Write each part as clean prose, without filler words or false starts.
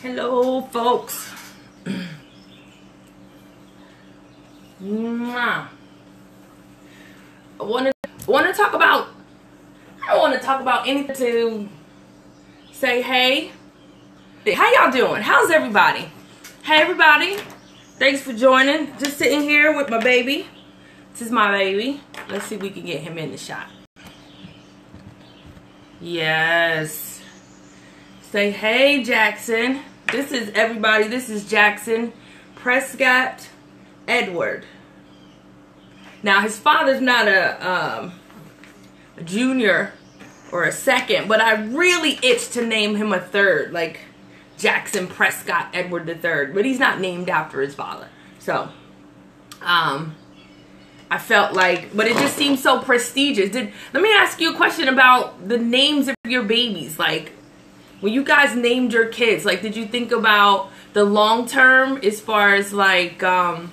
Hello, folks. I want to talk about. I want to talk about anything to say. Hey, how y'all doing? How's everybody? Hey, everybody. Thanks for joining. Just sitting here with my baby. This is my baby. Let's see if we can get him in the shot. Yes. Say hey, Jackson. This is everybody. This is Jackson Prescott Edward. Now, his father's not a junior or a second, but I really itch to name him a third, like Jackson Prescott Edward III. But he's not named after his father. So, I felt like, but it just seems so prestigious. Let me ask you a question about the names of your babies. Like, when you guys named your kids, like, did you think about the long term as far as like how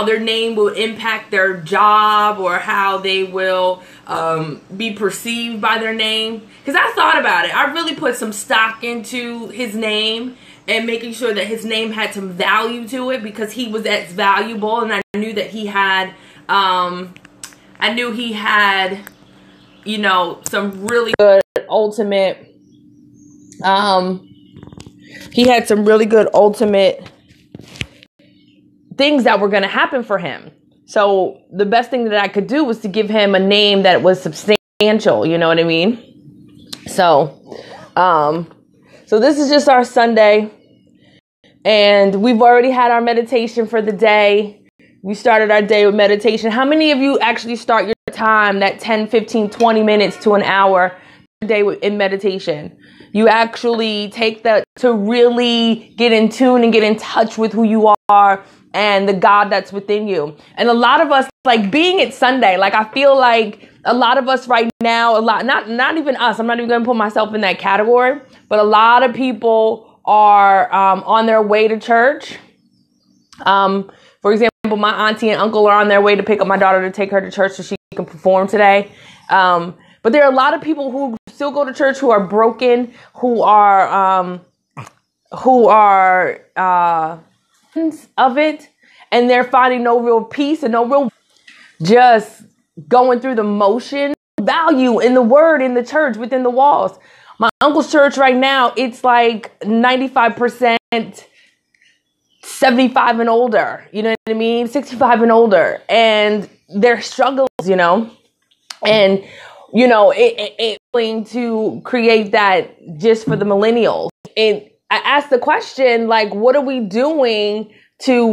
their name will impact their job or how they will be perceived by their name? Because I thought about it. I really put some stock into his name and making sure that his name had some value to it, because he was as valuable, and I knew that he had, you know, some really good ultimate, he had some really good ultimate things that were going to happen for him. So the best thing that I could do was to give him a name that was substantial, you know what I mean? So, so this is just our Sunday, and we've already had our meditation for the day. We started our day with meditation. How many of you actually start your time, that 10, 15, 20 minutes to an hour a day in meditation? You actually take that to really get in tune and get in touch with who you are and the God that's within you. And a lot of us, like, being it's Sunday, like, I feel like a lot of us right now, not even us, I'm not even going to put myself in that category, but a lot of people are on their way to church. For example, my auntie and uncle are on their way to pick up my daughter to take her to church so she can perform today. But there are a lot of people who still go to church who are broken, who are of it, and they're finding no real peace and no real, just going through the motion, value in the word, in the church, within the walls. My uncle's church right now, it's like 95% 75 and older, you know what I mean? 65 and older, and their struggles, you know, and, you know, it's going to create that just for the millennials. And I asked the question, like, what are we doing to,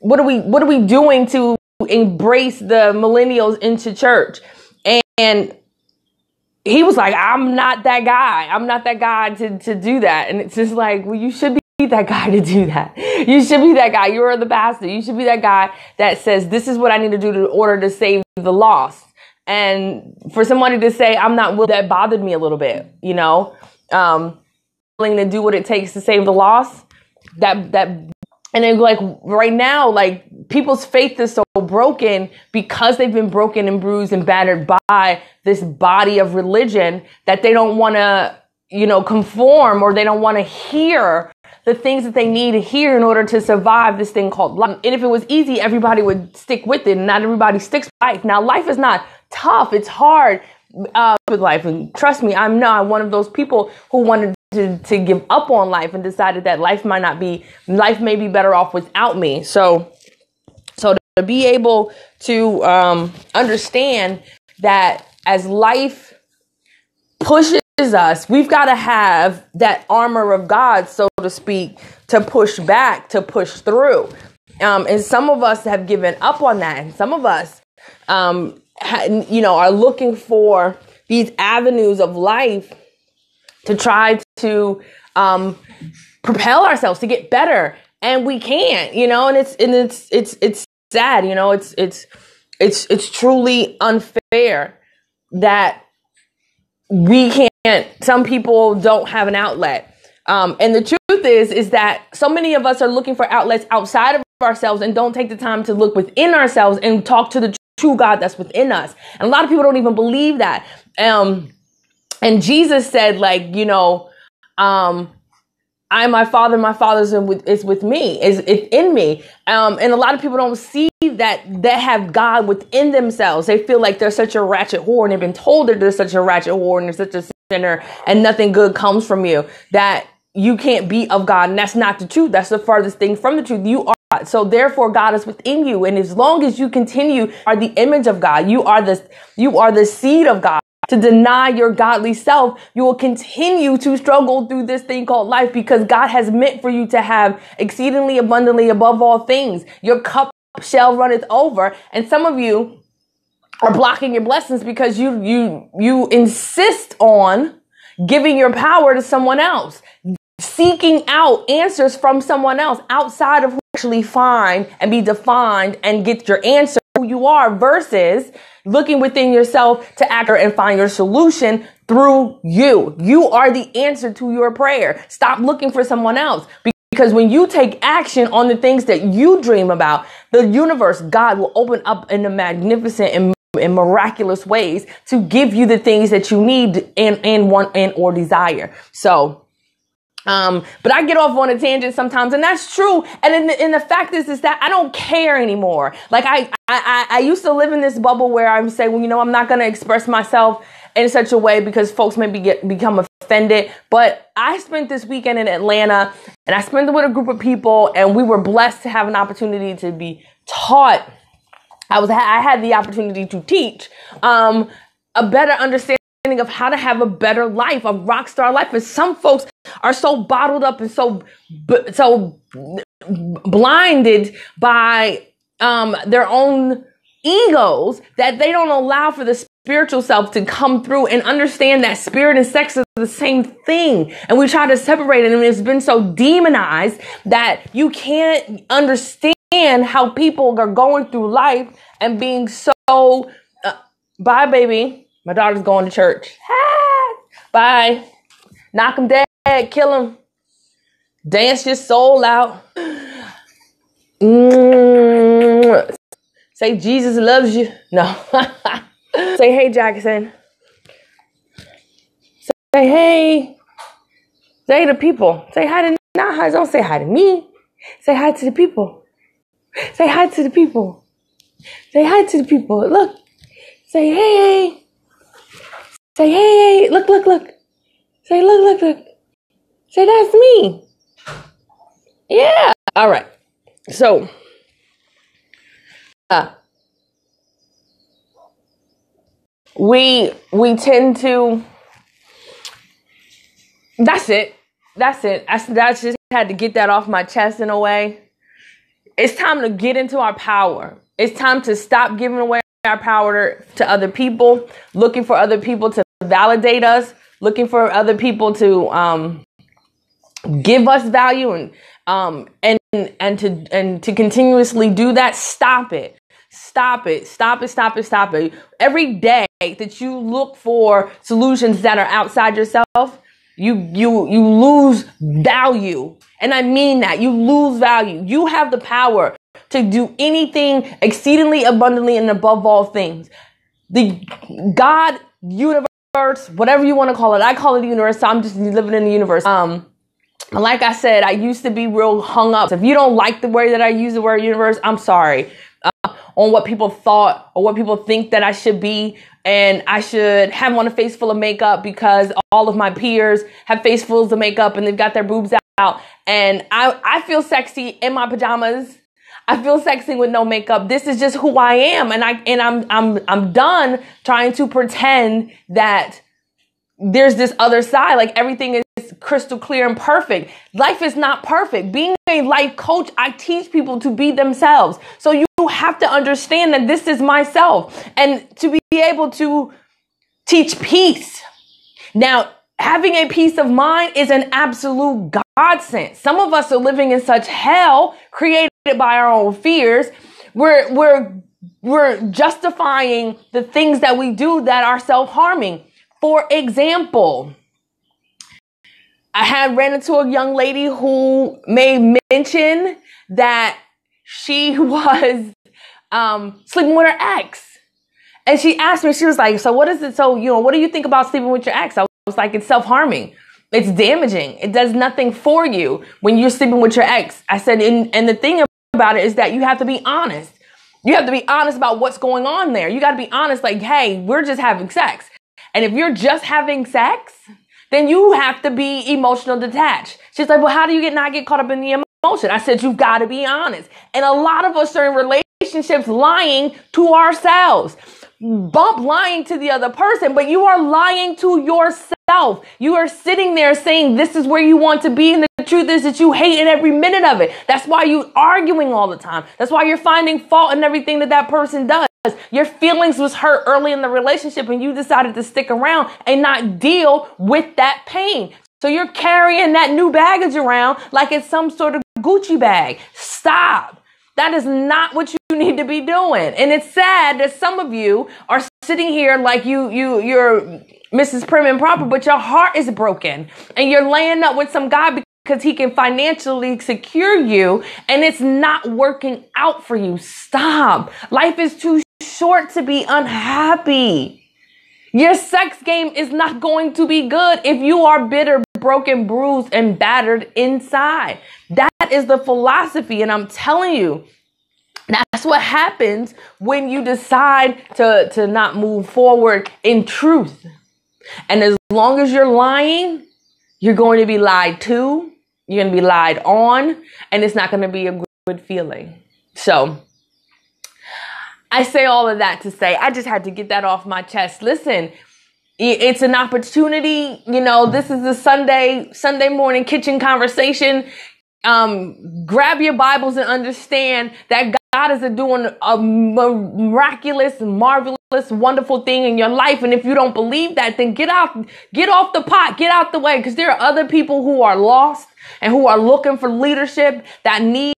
what are we doing to embrace the millennials into church? And he was like, I'm not that guy. I'm not that guy to do that. And it's just like, well, you should be that guy to do that. You should be that guy. You're the pastor. You should be that guy that says, this is what I need to do in order to save the lost. And for somebody to say, I'm not willing, that bothered me a little bit, you know, willing to do what it takes to save the lost. And then, like, right now, like, people's faith is so broken because they've been broken and bruised and battered by this body of religion that they don't want to, you know, conform, or they don't want to hear the things that they need to hear in order to survive this thing called life. And if it was easy, everybody would stick with it. And not everybody sticks with life. Now, life is not tough. It's hard with life. And trust me, I'm not one of those people who wanted to give up on life and decided that life may be better off without me. So to be able to understand that as life pushes us, we've got to have that armor of God, so to speak, to push back, to push through. And some of us have given up on that. And some of us, you know, are looking for these avenues of life to try to propel ourselves to get better. And we can't, you know, and it's sad, you know, it's truly unfair that we can't, some people don't have an outlet. And the truth is that so many of us are looking for outlets outside of ourselves and don't take the time to look within ourselves and talk to the true God that's within us. And a lot of people don't even believe that. And Jesus said, like, my Father's is with me, is in me. And a lot of people don't see that they have God within themselves. They feel like they're such a ratchet whore, and they've been told that they're such a ratchet whore and they're such a sinner and nothing good comes from you, that you can't be of God. And that's not the truth. That's the farthest thing from the truth. You are God. So therefore God is within you. And as long as you continue are the image of God, you are the seed of God. To deny your godly self, you will continue to struggle through this thing called life, because God has meant for you to have exceedingly abundantly above all things. Your cup shall runneth over. And some of you are blocking your blessings because you insist on giving your power to someone else, seeking out answers from someone else outside of who actually find and be defined and get your answer who you are, versus looking within yourself to act and find your solution through you. You are the answer to your prayer. Stop looking for someone else, because when you take action on the things that you dream about, the universe, God, will open up in a magnificent and in miraculous ways to give you the things that you need and want and or desire. So, but I get off on a tangent sometimes, and that's true. And the fact is that I don't care anymore. Like I used to live in this bubble where I would say, well, I'm not going to express myself in such a way because folks maybe become offended. But I spent this weekend in Atlanta, and I spent it with a group of people, and we were blessed to have an opportunity to be taught. I had the opportunity to teach, a better understanding of how to have a better life, a rock star life. And some folks are so bottled up and so blinded by their own egos that they don't allow for the spiritual self to come through and understand that spirit and sex is the same thing. And we try to separate it, and it's been so demonized that you can't understand how people are going through life and being so bye, baby. My daughter's going to church. Bye. Knock him dead. Kill him. Dance your soul out. Say Jesus loves you. No. Say hey, Jackson. Say hey. Say to people. Say hi to not hi. Don't say hi to me. Say hi to the people. Say hi to the people. Say hi to the people. Look. Say hey. Say hey. Look. Say look. Say that's me. Yeah. All right. So, we tend to. That's it. I just had to get that off my chest in a way. It's time to get into our power. It's time to stop giving away our power to other people, looking for other people to validate us, looking for other people to give us value and to continuously do that. Stop it. Every day that you look for solutions that are outside yourself, you lose value. And I mean that. You lose value. You have the power to do anything exceedingly abundantly and above all things. The God, universe, whatever you want to call it. I call it the universe. So I'm just living in the universe. Like I said, I used to be real hung up. If you don't like the way that I use the word universe, I'm sorry. On what people thought or what people think that I should be. And I should have on a face full of makeup because all of my peers have face fulls of makeup and they've got their boobs out. And I feel sexy in my pajamas. I feel sexy with no makeup. This is just who I am. And I'm done trying to pretend that there's this other side. Like everything is crystal clear and perfect. Life is not perfect. Being a life coach, I teach people to be themselves. So you have to understand that this is myself, and to be able to teach peace. Now, having a peace of mind is an absolute godsend. Some of us are living in such hell created by our own fears. We're justifying the things that we do that are self-harming. For example, I had ran into a young lady who made mention that she was sleeping with her ex. And she asked me, she was like, so what is it? So, what do you think about sleeping with your ex? I like it's self-harming. It's damaging. It does nothing for you when you're sleeping with your ex. I said, and the thing about it is that you have to be honest. You have to be honest about what's going on there. You got to be honest, like, hey, we're just having sex. And if you're just having sex, then you have to be emotional detached. She's like, well, how do you not get caught up in the emotion? I said, you've got to be honest. And a lot of us are in relationships lying to ourselves. Bump lying to the other person, but you are lying to yourself. You are sitting there saying this is where you want to be, and the truth is that you hate every minute of it. That's why you're arguing all the time. That's why you're finding fault in everything that person does. Your feelings was hurt early in the relationship, and you decided to stick around and not deal with that pain. So you're carrying that new baggage around like it's some sort of Gucci bag. Stop. That is not what you need to be doing. And it's sad that some of you are sitting here like you're Mrs. Prim and Proper, but your heart is broken and you're laying up with some guy because he can financially secure you and it's not working out for you. Stop. Life is too short to be unhappy. Your sex game is not going to be good if you are bitter, broken, bruised, and battered inside. That is the philosophy. And I'm telling you, that's what happens when you decide to not move forward in truth. And as long as you're lying, you're going to be lied to, you're going to be lied on, and it's not going to be a good feeling. So I say all of that to say, I just had to get that off my chest. Listen, it's an opportunity. You know, this is a Sunday morning kitchen conversation. Grab your Bibles and understand that God is doing a miraculous, marvelous, wonderful thing in your life. And if you don't believe that, then get off the pot, get out the way. Because there are other people who are lost and who are looking for leadership that need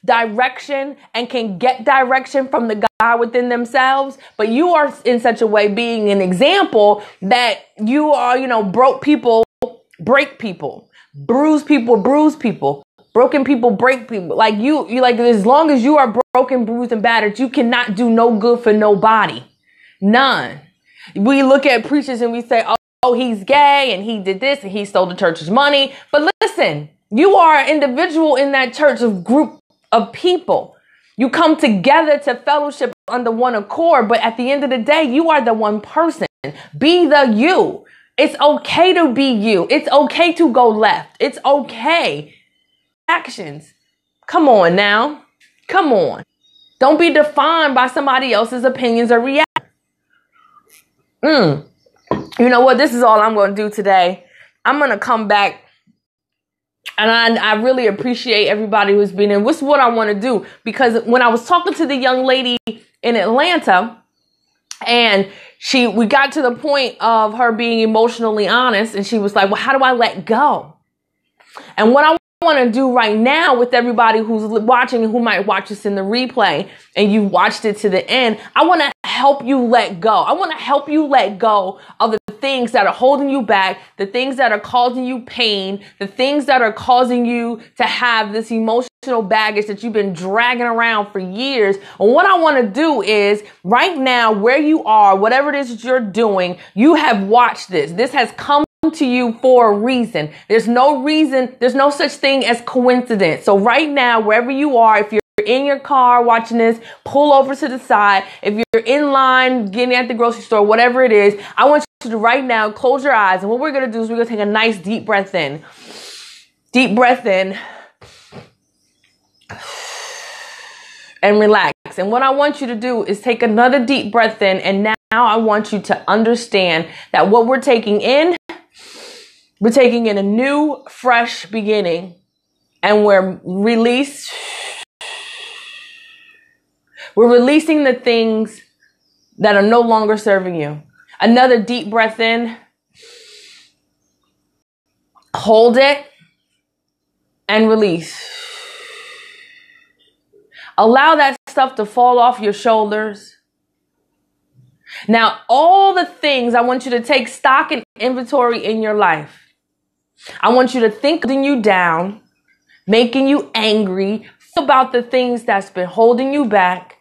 direction and can get direction from the God within themselves. But you are in such a way being an example that you are, broke people, break people, bruise people, bruise people. Broken people break people. Like you like, as long as you are broken, bruised, and battered, you cannot do no good for nobody. None. We look at preachers and we say, oh, he's gay and he did this and he stole the church's money. But listen, you are an individual in that church of group of people. You come together to fellowship under one accord. But at the end of the day, you are the one person. Be the you. It's okay to be you. It's okay to go left. It's okay. Actions. Come on now. Come on. Don't be defined by somebody else's opinions or reactions. You know what? This is all I'm going to do today. I'm going to come back. And I really appreciate everybody who's been in. What's what I want to do? Because when I was talking to the young lady in Atlanta, and we got to the point of her being emotionally honest, and she was like, well, how do I let go? And what I want to do right now with everybody who's watching and who might watch this in the replay and you watched it to the end, I want to help you let go. I want to help you let go of the things that are holding you back, the things that are causing you pain, the things that are causing you to have this emotional baggage that you've been dragging around for years. And what I want to do is right now, where you are, whatever it is that you're doing, you have watched this. This has come to you for a reason. There's no reason. There's no such thing as coincidence. So right now, wherever you are, if you're in your car watching this, pull over to the side. If you're in line, getting at the grocery store, whatever it is, I want you to right now close your eyes. And what we're going to do is we're going to take a nice deep breath in. Deep breath in. And relax. And what I want you to do is take another deep breath in. And now I want you to understand that what we're taking in a new, fresh beginning, and we're releasing the things that are no longer serving you. Another deep breath in, hold it, and release. Allow that stuff to fall off your shoulders. Now, all the things, I want you to take stock and inventory in your life. I want you to think holding you down, making you angry. Think about the things that's been holding you back,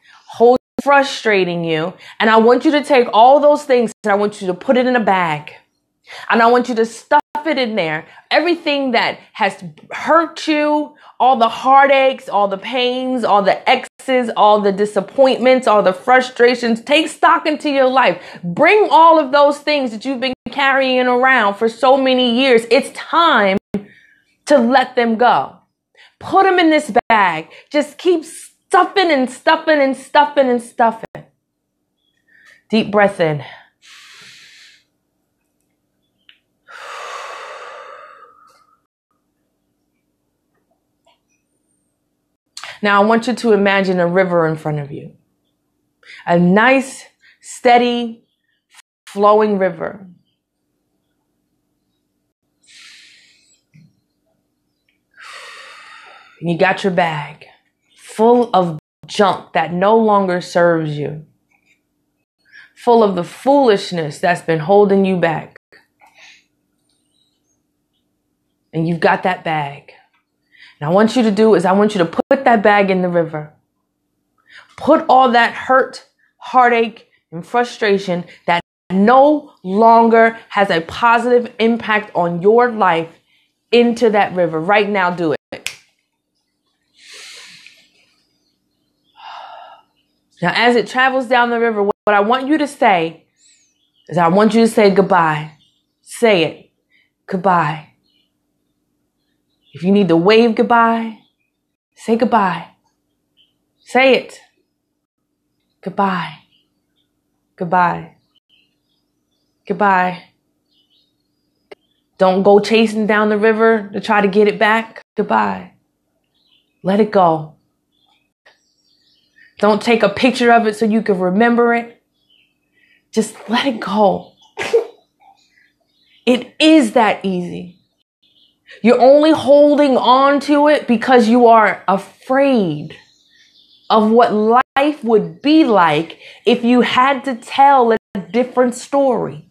frustrating you. And I want you to take all those things and I want you to put it in a bag. And I want you to stuff it in there. Everything that has hurt you, all the heartaches, all the pains, all the exes, all the disappointments, all the frustrations, take stock into your life. Bring all of those things that you've been carrying around for so many years. It's time to let them go. Put them in this bag. Just keep stuffing and stuffing and stuffing and stuffing. Deep breath in. Now, I want you to imagine a river in front of you. A nice, steady, flowing river. And you got your bag full of junk that no longer serves you. Full of the foolishness that's been holding you back. And you've got that bag. And I want you to put that bag in the river. Put all that hurt, heartache, and frustration that no longer has a positive impact on your life into that river. Right now, do it. Now, as it travels down the river, what I want you to say is I want you to say goodbye. Say it. Goodbye. If you need to wave goodbye, say goodbye. Say it. Goodbye. Goodbye. Goodbye. Don't go chasing down the river to try to get it back. Goodbye. Let it go. Don't take a picture of it so you can remember it. Just let it go. It is that easy. You're only holding on to it because you are afraid of what life would be like if you had to tell a different story.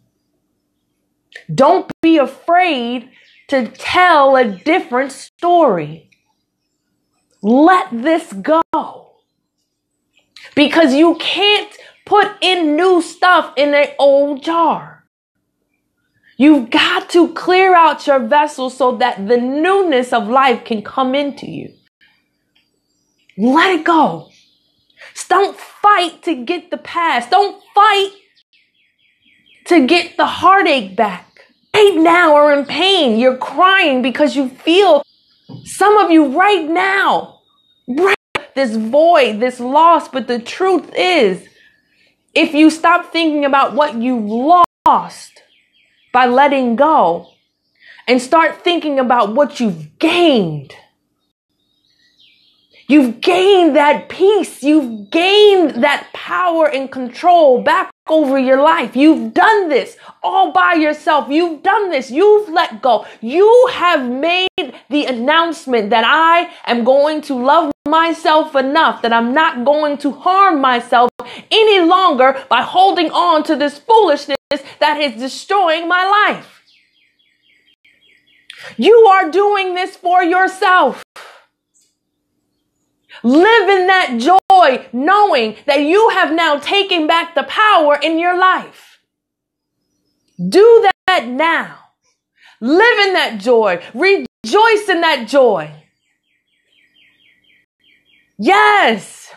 Don't be afraid to tell a different story. Let this go. Because you can't put in new stuff in an old jar. You've got to clear out your vessel so that the newness of life can come into you. Let it go. Don't fight to get the past. Don't fight to get the heartache back. Right now are in pain. You're crying because you feel, some of you right now, this void, this loss. But the truth is, if you stop thinking about what you've lost by letting go and start thinking about what you've gained. You've gained that peace. You've gained that power and control back over your life. You've done this all by yourself. You've done this. You've let go. You have made the announcement that I am going to love myself enough, that I'm not going to harm myself any longer by holding on to this foolishness that is destroying my life. You are doing this for yourself. Live in that joy, knowing that you have now taken back the power in your life. Do that now. Live in that joy. Rejoice in that joy. Yes,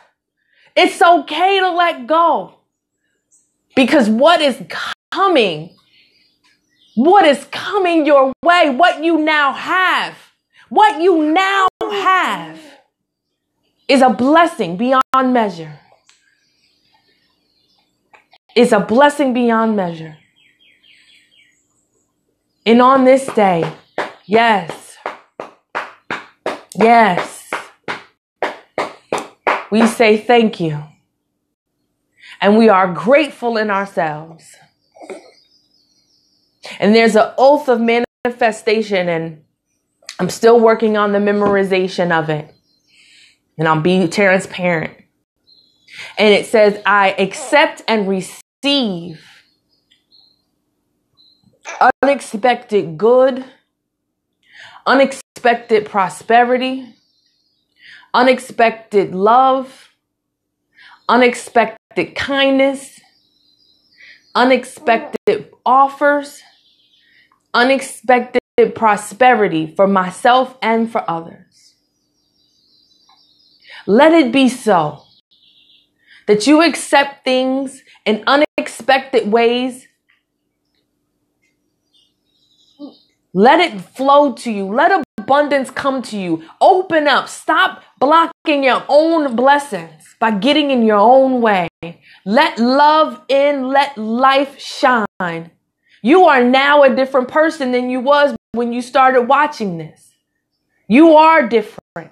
it's okay to let go. Because what is coming your way, what you now have is a blessing beyond measure. It's a blessing beyond measure. And on this day, yes, we say thank you. And we are grateful in ourselves. And there's an oath of manifestation, and I'm still working on the memorization of it. And I'll be transparent. And it says, I accept and receive unexpected good, unexpected prosperity, unexpected love, unexpected kindness, unexpected offers, unexpected prosperity for myself and for others. Let it be so that you accept things in unexpected ways. Let it flow to you. Let abundance come to you. Open up. Stop blocking your own blessings by getting in your own way. Let love in. Let life shine. You are now a different person than you was when you started watching this. You are different.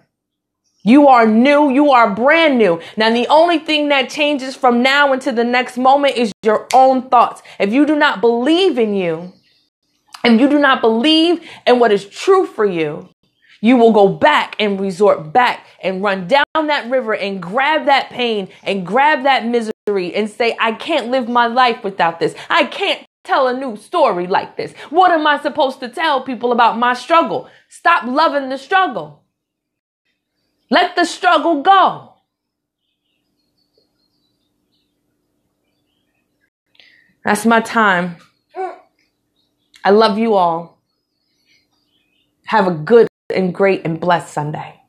You are new. You are brand new. Now, the only thing that changes from now into the next moment is your own thoughts. If you do not believe in you, and you do not believe in what is true for you, you will go back and resort back and run down that river and grab that pain and grab that misery and say, I can't live my life without this. I can't tell a new story like this. What am I supposed to tell people about my struggle? Stop loving the struggle. Let the struggle go. That's my time. I love you all. Have a good and great and blessed Sunday.